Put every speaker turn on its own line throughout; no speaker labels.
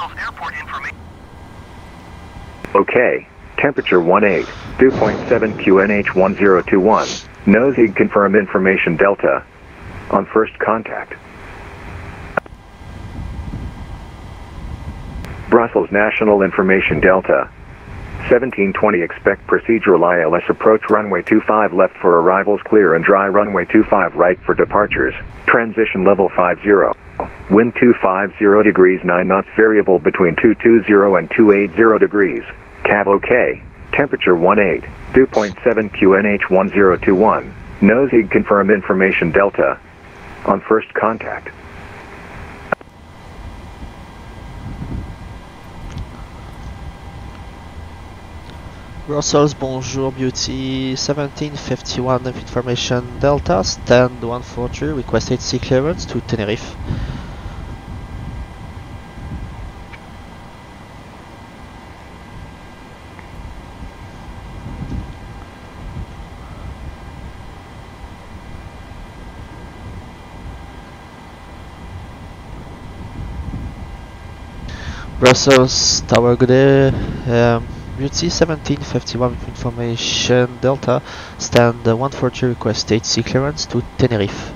Brussels airport information.
Okay. Temperature 18, dew point 7 QNH 1021. Nosy confirm information Delta. On first contact. Brussels National Information Delta. 1720 expect procedural ILS approach runway 25 left for arrivals clear and dry runway 25 right for departures. Transition level 50. Wind 250 degrees 9 knots variable between 220 and 280 degrees. Cav OK. Temperature 18, dew point 7 QNH 1021. Nosy confirm information Delta. On first contact.
Brussels, bonjour, Beauty 1751 information Delta, stand 143, request ATC clearance to Tenerife. Brussels, Tower, good day. Beauty 1751 information Delta, stand 143, request ATC clearance to Tenerife.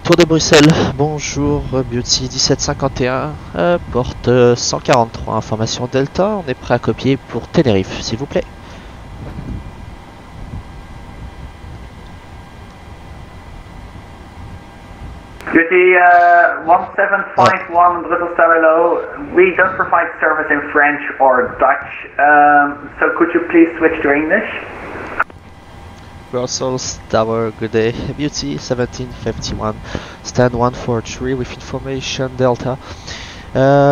Tour de Bruxelles, bonjour, Beauty 1751, porte 143, information Delta, on est prêt à copier pour Tenerife, s'il vous plaît.
Beauty 1751 Brussels Tower Low, we don't provide service in French or Dutch, so could you please switch to English?
Brussels Tower, good day. Beauty 1751, stand 143 with information Delta.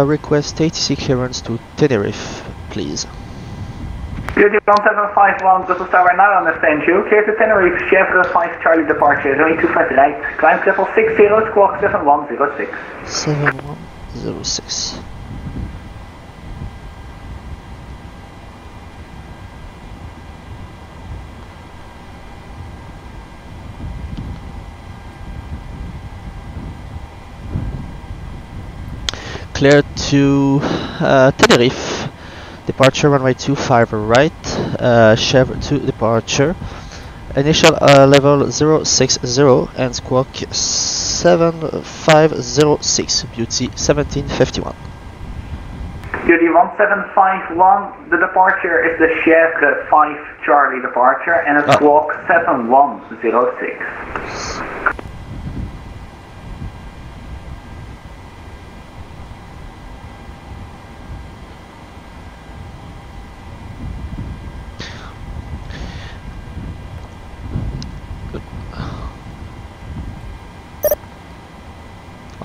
Request ATC clearance to Tenerife, please.
Beauty 1751 Brussels Tower, now understand you. Clear to Tenerife, Chevre 5 Charlie departure, only 25 right. Climb level 60, squawk 7106.
7106. Clear to Tenerife, departure runway 25 right, Chevre 2 departure, initial level 060 and squawk 7506, Beauty 1751.
Beauty 1751, the departure is the Chevre 5 Charlie departure and a squawk 7106.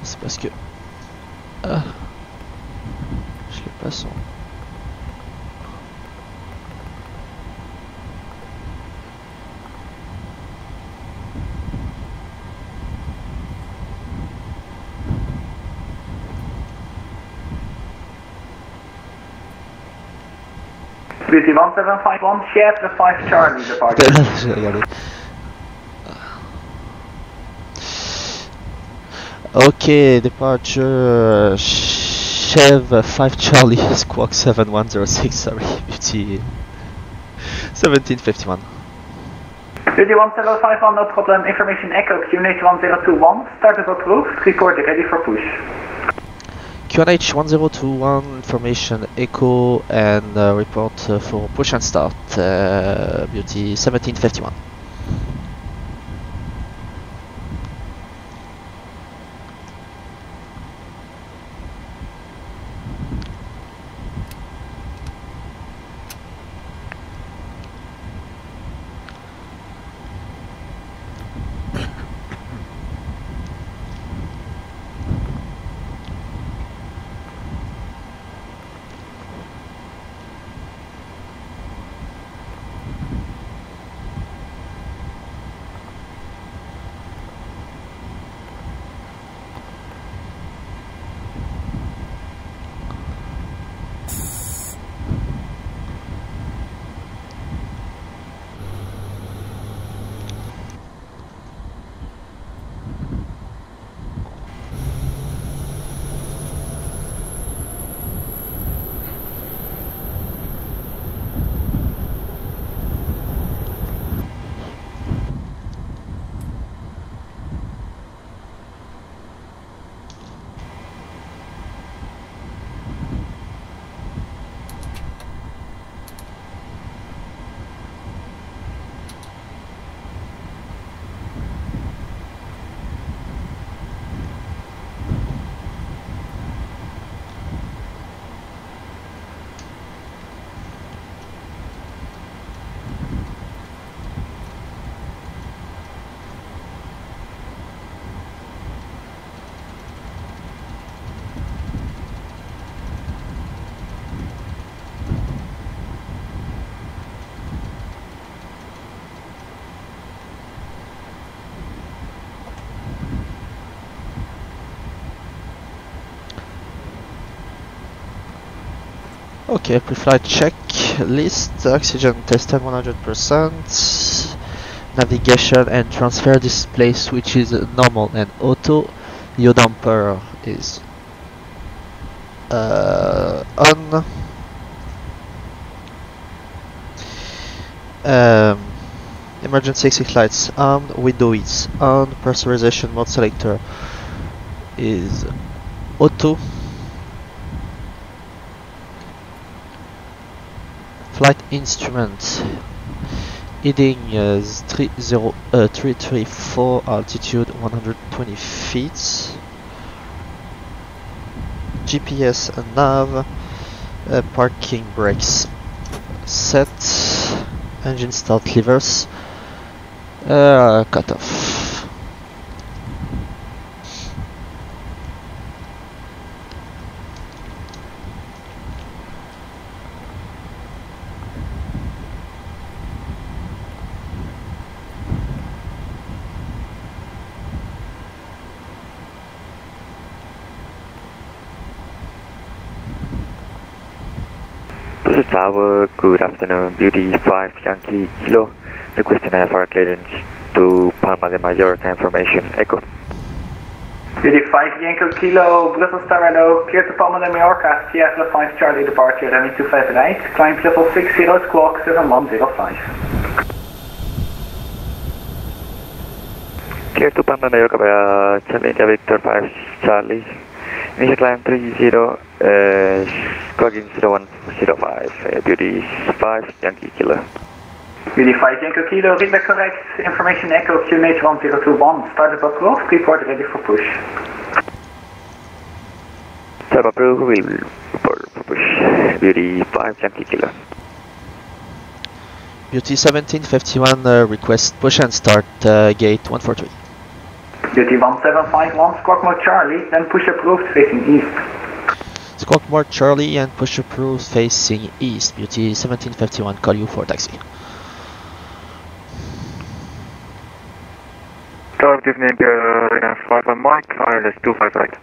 C'est parce que je l'ai pas son.
Beauty 1751, Chevre 5 Charlie departure.
J'ai regardé. Okay, departure Chev 5 Charlie, squawk 7106, sorry, Beauty 1751.
Beauty 1051, no problem. Information echo, QNH 1021. Started approved. Report ready for push.
QNH 1021, information echo and report for push and start. Beauty 1751. Okay, pre-flight check list, oxygen tested 100%, navigation and transfer display switch is normal and auto, yaw damper is on, emergency exit lights on, window is on, pressurization mode selector is auto. Flight instrument heading 334, altitude 120 feet. GPS and nav, parking brakes set, engine start levers, cut off.
Tower, good afternoon, Beauty 5 Yankee Kilo, requesting IFR clearance to Palma de Mallorca, information echo.
Beauty 5 Yankee Kilo, Brussels Tower Hello, clear to Palma de Mallorca, Sierra 5 Charlie departure, runway 25 right, climb level 60, squawk 7105.
Clear to Palma de Mallorca para Charlie India Victor 5 Charlie, initial climb 30, squawking 0105, Beauty 5 Yankee Kilo.
Beauty 5 Yankee Kilo, read back correct, information echo, QNH 1021, started approved, report ready for push.
Start approved, will report for push, Beauty 5 Yankee Kilo.
Beauty 1751, request push and start, gate 143.
Beauty 1751, squawk mode Charlie, then push approved facing east.
Squawk mode Charlie and push approved facing east. Beauty 1751, call you for taxi.
Good evening, Ryanair 5 on Mike, ILS 25 right.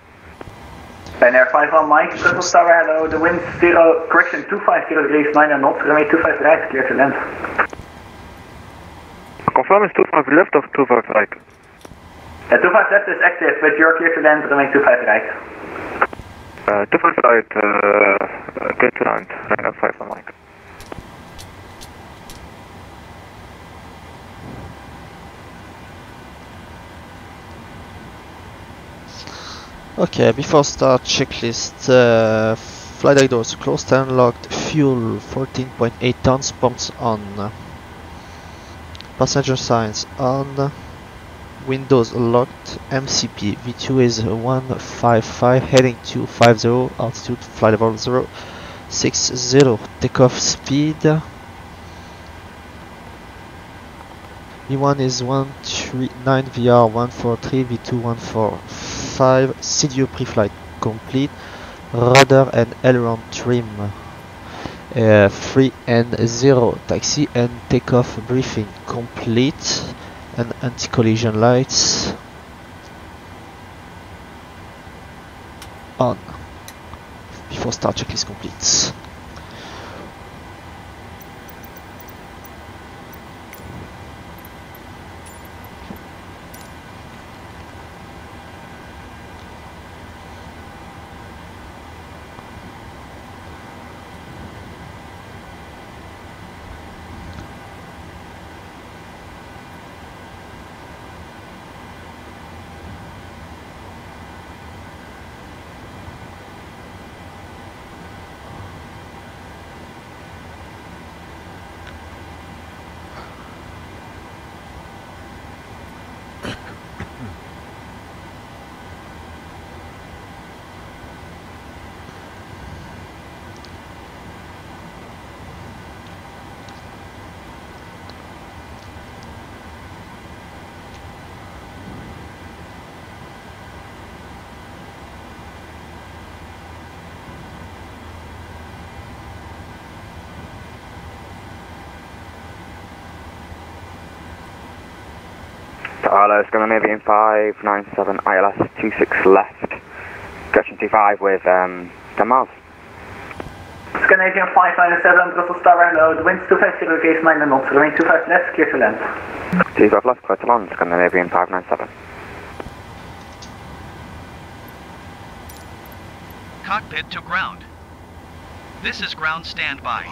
Ryanair 5 on Mike, Brussels Tower Hello, the wind 250 degrees 9 knots, runway 25 right, clear to land.
Confirm is 25 left of 25 right?
25 left is active, but you're clear to land, runway 25 right.
25 right, get to land, Ryanair 5 on Mike.
Okay, before start, checklist. Flight deck doors closed and locked. Fuel 14.8 tons, pumps on. Passenger signs on. Windows locked. MCP V2 is 155, heading 250, altitude flight level 060. Takeoff speed. V1 is 139, VR 143, V2 145. CDU pre-flight complete. Rudder and aileron trim. 3 and 0. Taxi and takeoff briefing complete. And anti-collision lights on. Before start, checklist complete.
Hello, Scandinavian 597 ILS 26 left. Correction 25 with 10 miles.
Scandinavian 597, Brussels Tower, hello. The wind's 250, gauge 9 knots. Remain 25 left, clear to land.
25 left, clear to land, Scandinavian 597.
Cockpit to ground. This is ground standby.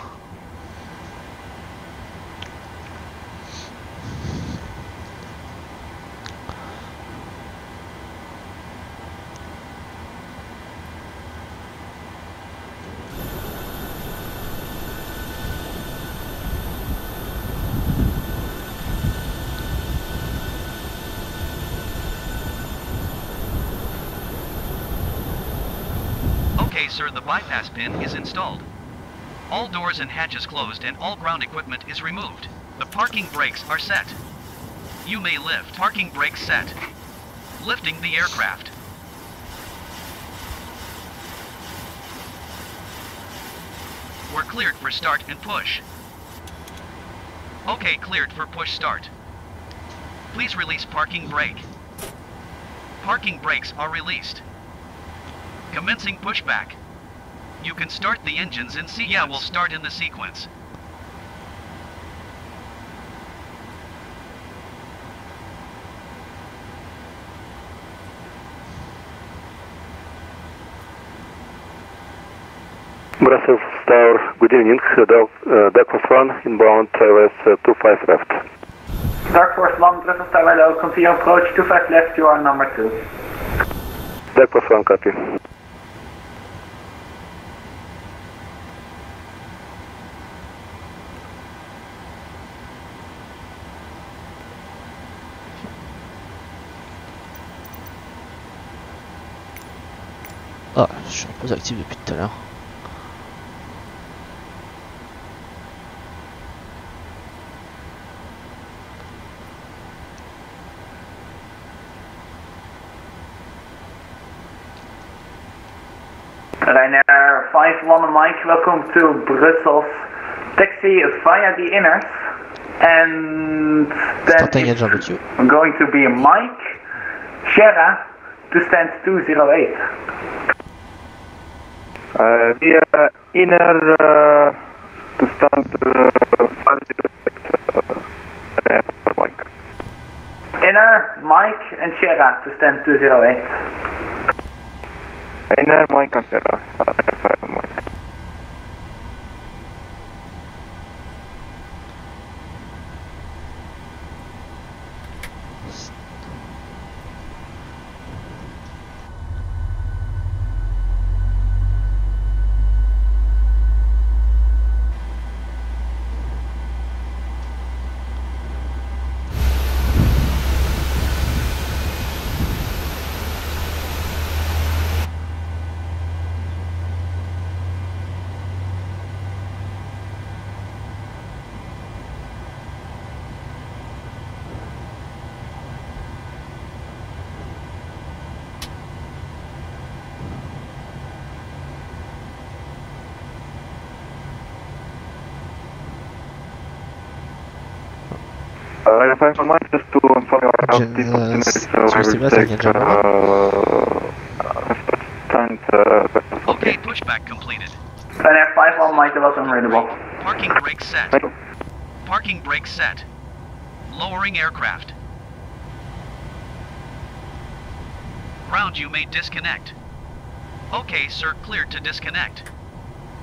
Okay, sir, the bypass pin is installed. All doors and hatches closed and all ground equipment is removed. The parking brakes are set. You may lift. Parking brakes set. Lifting the aircraft. We're cleared for start and push. Okay, cleared for push start. Please release parking brake. Parking brakes are released. Commencing pushback. You can start the engines in sequence. Yeah, we'll start in the sequence.
Brussels Tower, good evening. Deck was 1, inbound ILS 25 left.
Dark Force 1, Brussels Tower, hello. Continue approach 25 left, you are number 2.
Deck was 1, copy.
Ah, je suis en pause active depuis tout à l'heure.
Ryanair 51 Mike, welcome to Brussels. Taxi via the inners. And
Starting
then
engine with you.
it's going to be Mike, Sierra, to stand 208.
Via inner to stand 508 Mike.
Inner, Mike, and Sierra to stand 208.
Inner Mike and Sierra. Mike.
If I might just to inform you around the opportunity, so I will take
Okay, pushback completed.
Ryanair 51 Mike, that was unreadable.
Parking brake set. Parking brake set. Lowering aircraft. Ground, you may disconnect. Okay, sir, cleared to disconnect.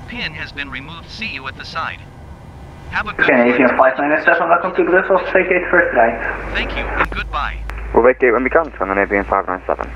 Pin has been removed. See you at the side. Have a good
Canadian
flight.
597, welcome to Brussels, take it first right.
Thank you and goodbye.
We'll vacate when we can, on an Avian 597.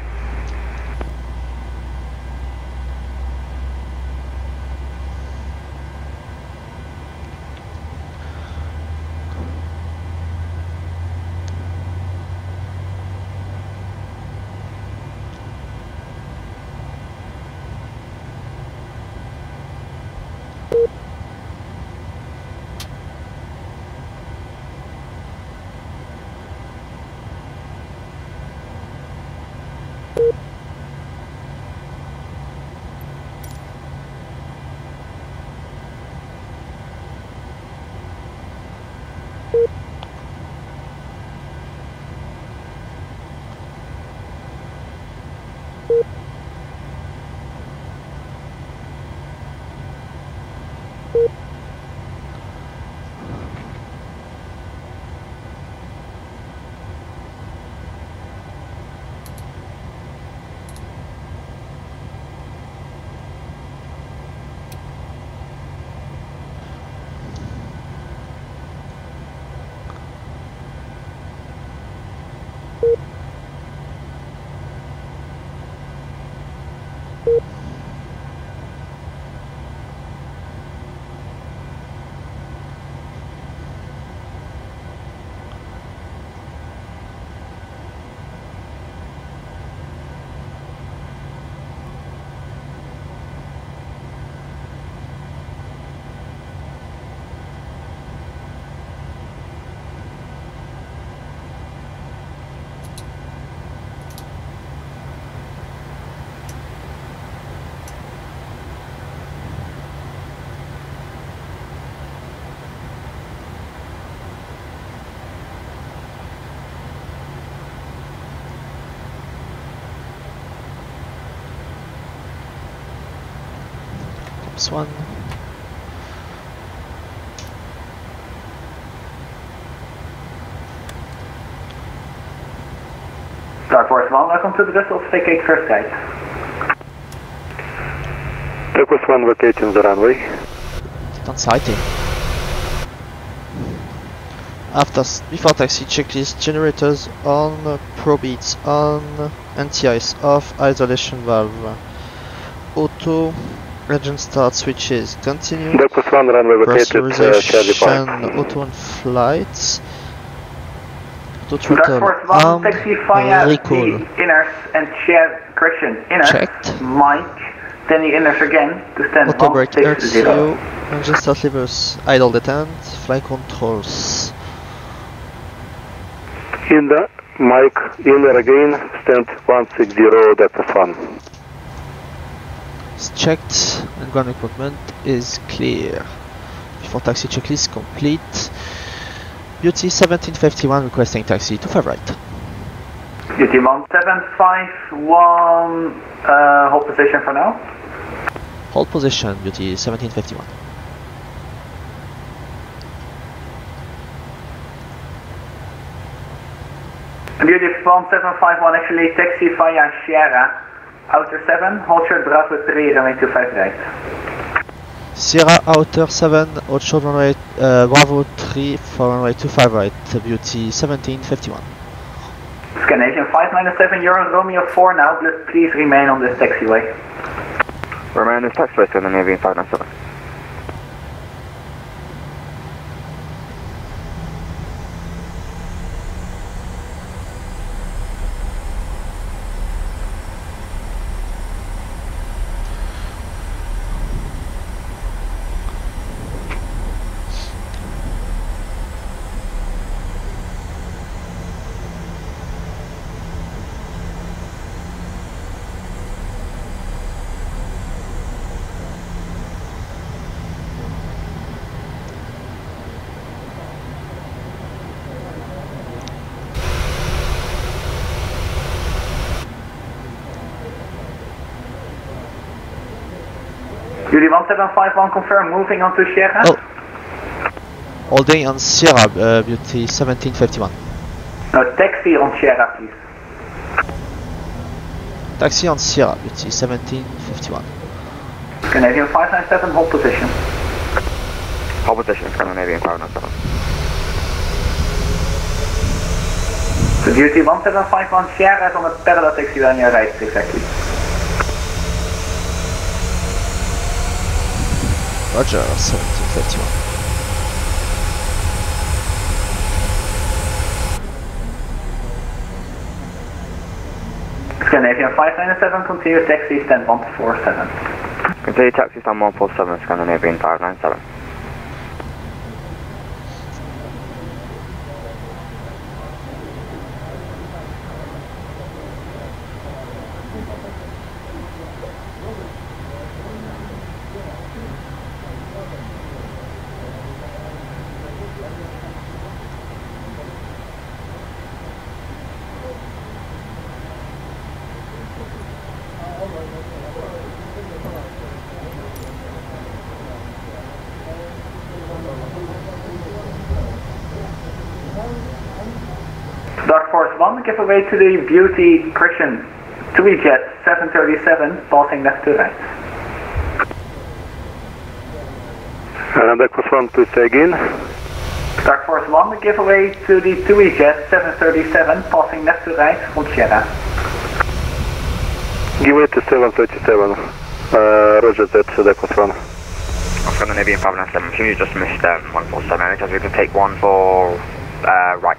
One.
Start Force 1, welcome to Brussels, take it first right.
Turquoise 1 vacating the runway.
On sighting. Before taxi, checklist: generators on, probeats on, anti-ice off, isolation valve, auto, engine start switches continue,
Turquoise 1 runway vacated, Charlie Park.
auto on flights, auto
Start
throttle
Force 1,
arm,
taxi via
recall
the inners and share, correction, inners,
checked,
Mike, then the inners again, to stand
auto brake
160.
RTO, engine start levers, idle detent, flight controls.
In the Mike, in there again, stand 160, Turquoise 1.
It's checked and ground equipment is clear. Before taxi checklist complete. Beauty 1751 requesting taxi to 5 right.
Beauty 1751, hold position for now.
Hold position, Beauty 1751.
Beauty 1751, actually taxi via Sierra. Outer 7, hold short Bravo 3, runway 25 right.
Sierra Outer 7, hold short runway Bravo 3 for runway 25 right, Beauty 1751.
Canadian 597, you're on Romeo 4 now, but please remain on this taxiway.
Remain on this taxiway, so the Navy 597.
Beauty 1751 confirm moving on to Sierra.
Oh. Holding on Sierra, Beauty 1751.
No, taxi on Sierra, please.
Taxi on Sierra, Beauty 1751.
Canadian 597, hold position.
Hold position, Scandinavian 597.
The Beauty 1751 Sierra is on a parallel taxi on your right, exactly.
Roger, 1751.
Scandinavian 597, continue taxi stand 147.
Continue taxi stand 147, Scandinavian 597.
Dark Force 1, give away to the Beauty Christian TUI Jet 737, passing left to right.
Dark Force 1, please say again.
Dark Force 1, give away to the TUI Jet 737, passing left to right from Sierra.
Give way to 737. Roger that, Dark Force 1.
Scandinavian 597, can you just missed 147 because we can take one for right.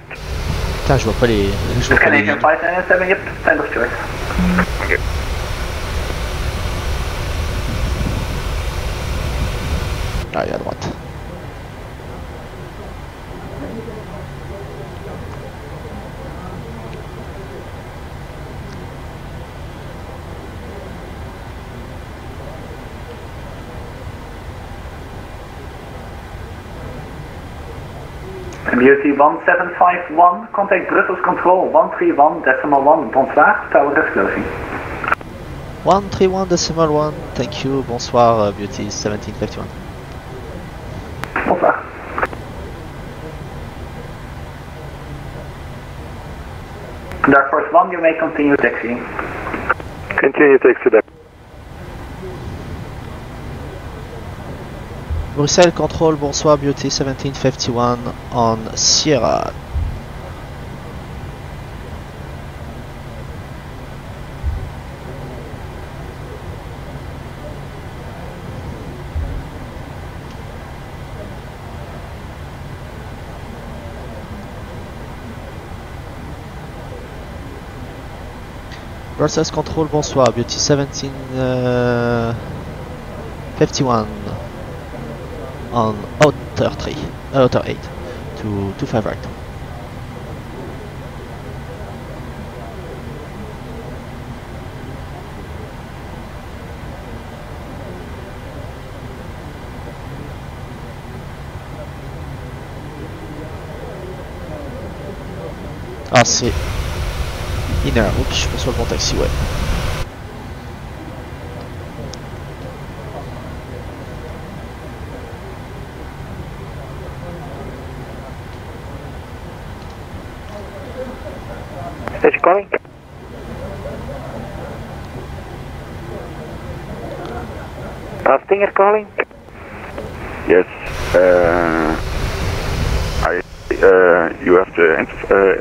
Putain, je vois pas les. Je vois pas les
Canadian
lignes.
597, yep, stand of choice.
Thank you.
Ah, il est à droite.
Beauty 1751, contact Brussels Control 131.1, bonsoir, tower is closing.
131.1, thank you, bonsoir, Beauty 1751.
Bonsoir. Dark Force 1, you may continue taxiing.
Continue taxi, Dark.
Bruxelles Control, bonsoir, Beauty 1751 on Sierra. Brussels Control, bonsoir, Beauty 1751 on outer 3, outer 8 to 25 right. Ah, c'est inner, oups, je suis pas sur le bon taxi, ouais.
Is she calling? Stinger calling?
Yes. You have to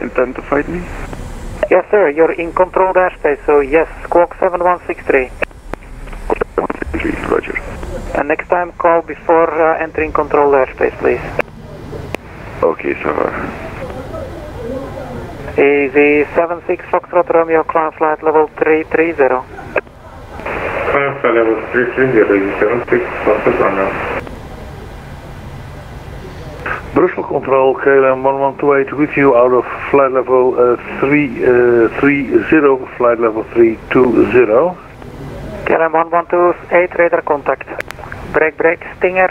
identify me?
Yes, sir. You're in controlled airspace, so yes, squawk 7163.
7163, Roger.
And next time, call before entering controlled airspace, please.
Okay, so
Easy 76 Foxtrot Romeo, climb flight level 330.
Climb flight level 330, easy 76 Foxtrot Romeo.
Brussels Control, KLM 1128 with you out of flight level 330, flight level 320. KLM 1128, radar contact. Break, Stinger,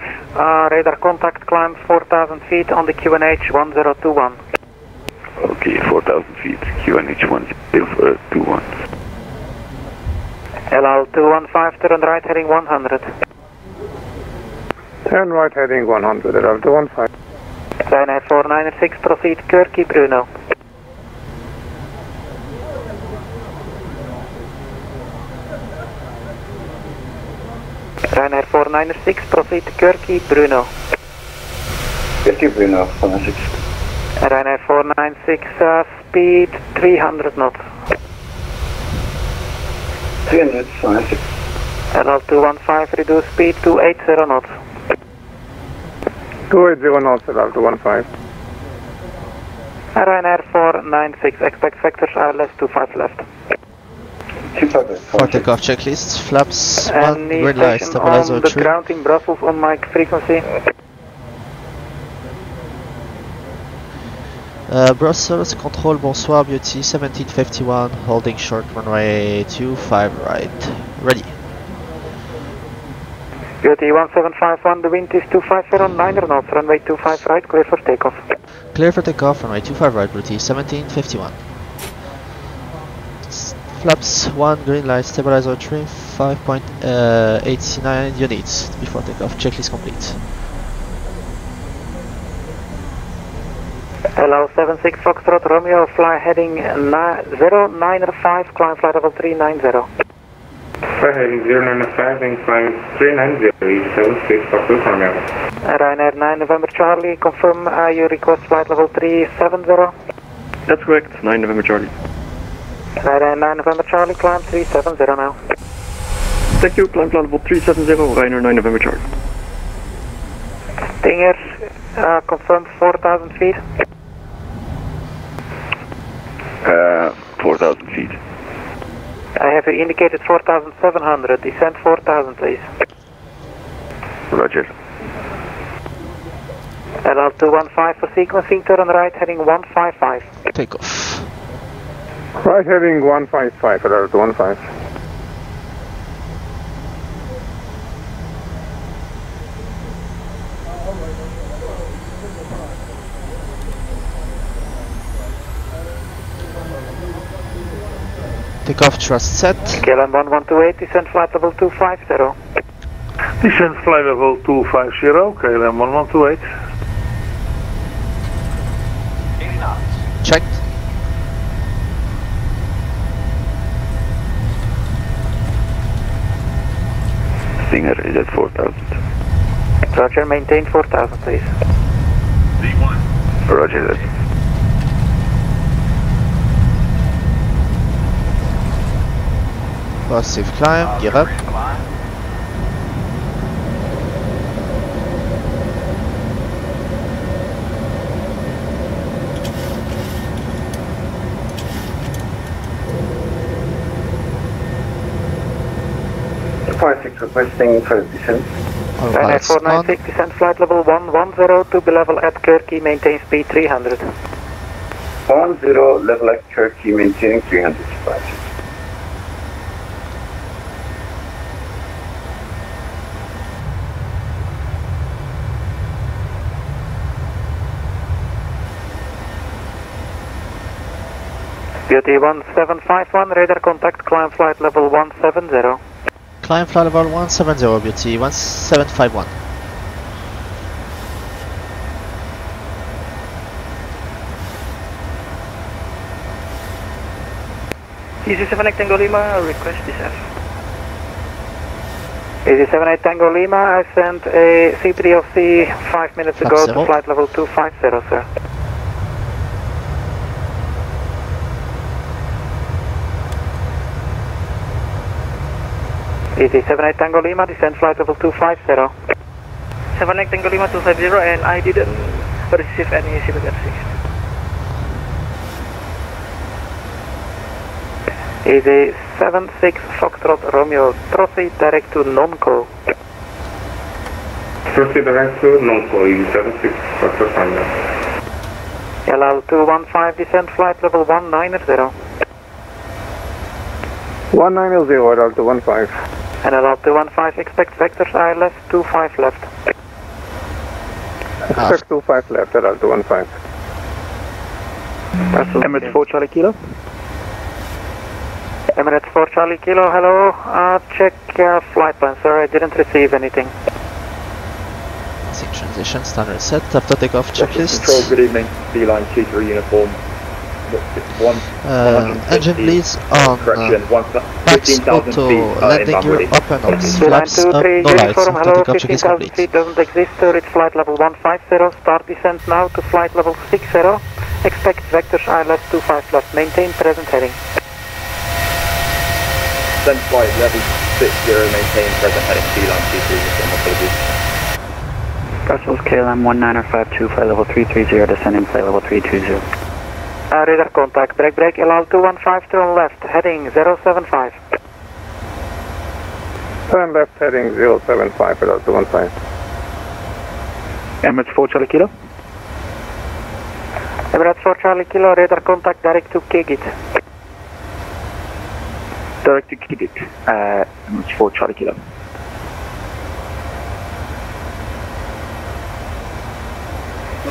radar contact, climb 4,000 feet on the QNH 1021.
okay, 4,000 feet, QNH 1021.
LL 215, turn right heading 100.
And right heading 100 at Delta 15.
Ryanair 496, proceed Kirky Bruno. Ryanair 496, proceed Kirky Bruno.
Kirky Bruno, 496.
Ryanair 496, speed 300 knots.
300, 496.
LL 215, reduce speed to 80 knots.
280 knots at Delta 15.
Ryanair 496, expect vectors ILS 25 left.
25.
For takeoff checklist, flaps 1,
Any
green light,
station
stabilizer
on the
3.
ground in Brussels on mic frequency?
Brussels, control, bonsoir, beauty, 1751, holding short runway 25 right. Ready.
Beauty 1751, the wind is 250, 9 knots, runway 25 right, clear for takeoff.
Clear for takeoff, runway 25 right, beauty, 1751. Flaps 1, green light, stabilizer 3, 5.89 units before takeoff. Checklist complete.
Hello, 76 Foxtrot Romeo, fly heading 095, climb flight level 390.
Fly heading 095 and climb 390, 76 Foxtrot Romeo.
Ryanair 9 November Charlie, confirm you request flight level 370.
That's correct, 9 November Charlie.
Ryanair 9 November Charlie, climb 370 now.
Thank you, climb flight level 370, Ryanair 9 November Charlie.
Stinger, confirm 4,000 feet.
4,000 feet.
I have indicated 4,700, descend 4,000 please.
Roger.
LL 215 for sequencing, turn right heading 155.
Takeoff.
Right heading 155 at Delta 15.
Takeoff thrust set.
KLM 1128, descend flight level 250.
Descent flight level 250, KLM 1128.
Checked.
Stinger is at 4,000.
Roger, maintain 4,000 please.
Roger that.
Positive climb, gear up.
Requesting first descent.
All
Ryanair
lights on.
496, descend flight level 110 to be level at Kirky, maintain speed 300.
10, level at Turkey, maintaining 300 departures.
Beauty 1751, radar contact, climb flight level 170.
Climb flight level 170, beauty, 1751.
Easy 78 Tango Lima, request this F. Easy 78 Tango Lima, I sent a C3OC 5 minutes ago to flight level 250, sir. Easy 78 Tango Lima, descend flight level 250. 78 Tango Lima 250, and I didn't receive any CBRC. Easy 76 Foxtrot Romeo, proceed direct to non-co.
Proceed direct to non-co, 76 Foxtrot Romeo.
LL 215, descend flight level 190.
190 at Delta 15.
And LL 215, expect vectors ILS 25 left.
Expect 25 left at Delta 15.
Emirates 4 Charlie Kilo. Emirates 4 Charlie Kilo, hello. Check flight plan, sir. I didn't receive anything.
transition, standard set. After takeoff checklist.
Control, good evening. Beeline 2-3 uniform.
Engine bleeds on max auto, landing gear open on flaps up, no lights.
Uniform,
After
hello,
takeoff check is
15,000
complete.
feet doesn't exist, sir. It's flight level 150. Start descent now to flight level 60. Expect vectors ILS 25 left. Maintain present heading.
Then flight level 60, maintain present heading. Beeline 2-3 uniform, apologies.
Brussels KLM 1952, flight level 330, descending flight level 320. Radar contact, break, LL 215, turn left, heading 075.
Turn left heading 075, LL 215.
Emirates 4 Charlie Kilo. Emirates 4 Charlie Kilo, radar contact direct to Kigit. Direct to Kigit, Emirates 4 Charlie Kilo.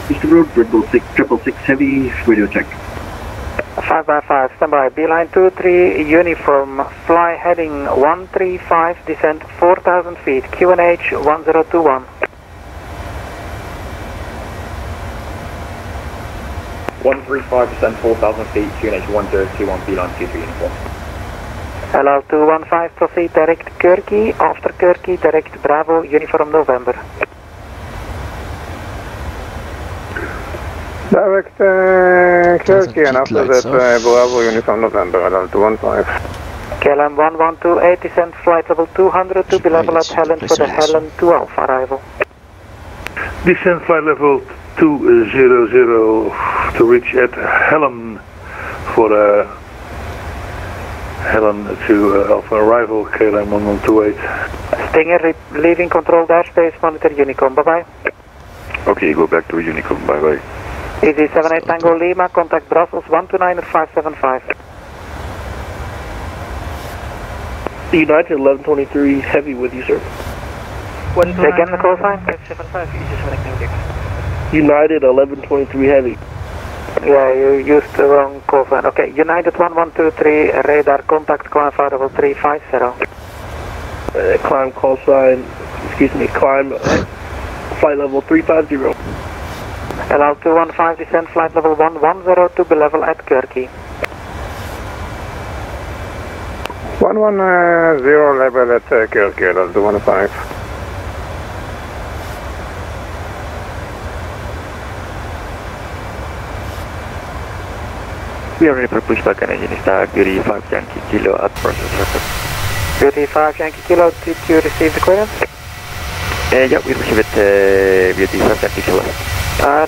Mr. Road, Bristol 666 heavy, radio check.
5x5, standby, Beeline 23, uniform, fly heading 135, descent 4,000 feet, QNH 1021.
135 descent 4,000 feet, QNH 1021, Beeline 23 uniform.
LL 215, proceed direct Kirky, after Kirky, direct Bravo, uniform November.
Direct Turkey, and after that Bravo Uniform November, LL 215.
KLM 1128, descent flight level 200 to be level at Helen for the Helen 2 Alpha arrival.
Descent flight level 200 to reach at Helen for Helen to Alpha arrival, KLM 1128.
Stinger leaving controlled airspace, monitor Unicom, bye bye.
Okay, go back to Unicom, bye bye.
Easy 78 Tango Lima, contact Brussels 129 at 575.
United 1123 heavy with you, sir.
Say again the call sign?
575, United 1123 heavy.
Yeah, you used the wrong call sign. Okay, United 1123, radar contact, climb flight level 350.
Climb call sign, climb flight level 350.
LL 215, descent flight level 110 to be level at Kirky.
110 level at Kirky, LL 215.
We are ready for pushback and engine start, Beauty 5 Yankee Kilo at process circuit.
Beauty 5 Yankee Kilo, did you receive the clearance?
Yeah, we received Beauty 5 Yankee Kilo.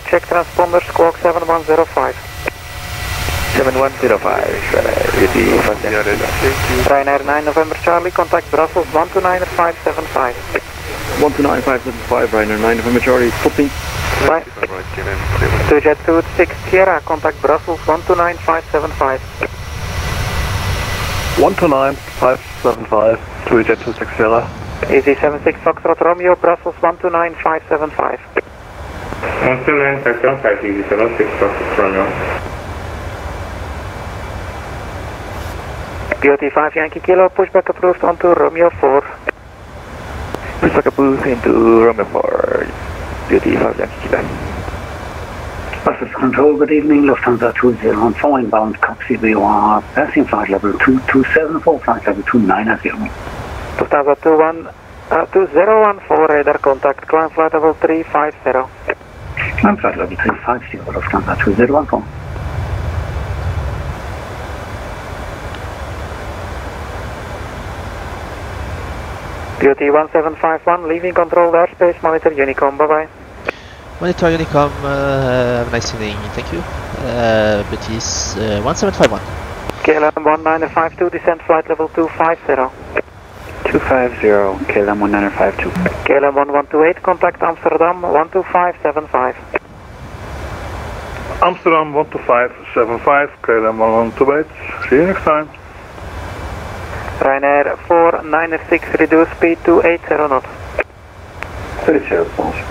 Check transponder, squawk 7105.
7105, Beauty 5 Yankee Kilo.
Ryanair 9 November Charlie, contact Brussels 129 at 575.
129 575, Ryanair 9 November Charlie, copy.
Right. 2Jet 26 Sierra, contact Brussels 129 575.
129 575, 2Jet 26 Sierra.
Easy 76 Foxtrot Romeo, Brussels 129 575.
129 575, Easy 76 Foxtrot Romeo.
BOT 5 Yankee Kilo, pushback approved onto Romeo 4.
Pushback approved into Romeo 4, BOT 5 Yankee Kilo.
Brussels Control, good evening, Lufthansa 204 inbound, Coxie BOR, passing flight level 2274, flight level 290.
Lufthansa 2014, radar contact, climb flight level 350.
Climb flight level 350, Lufthansa 2014.
BOT 1751, leaving controlled airspace, monitor Unicom, bye bye.
Monitor Unicom, have a nice evening, thank you. Betis 1751.
KLM 1952, descent flight level 250.
250, KLM 1952.
KLM 1128, contact Amsterdam 12575.
Amsterdam 12575, KLM 1128. See you next time.
Ryanair 496, reduce speed to 80 knots.
30 Baltic.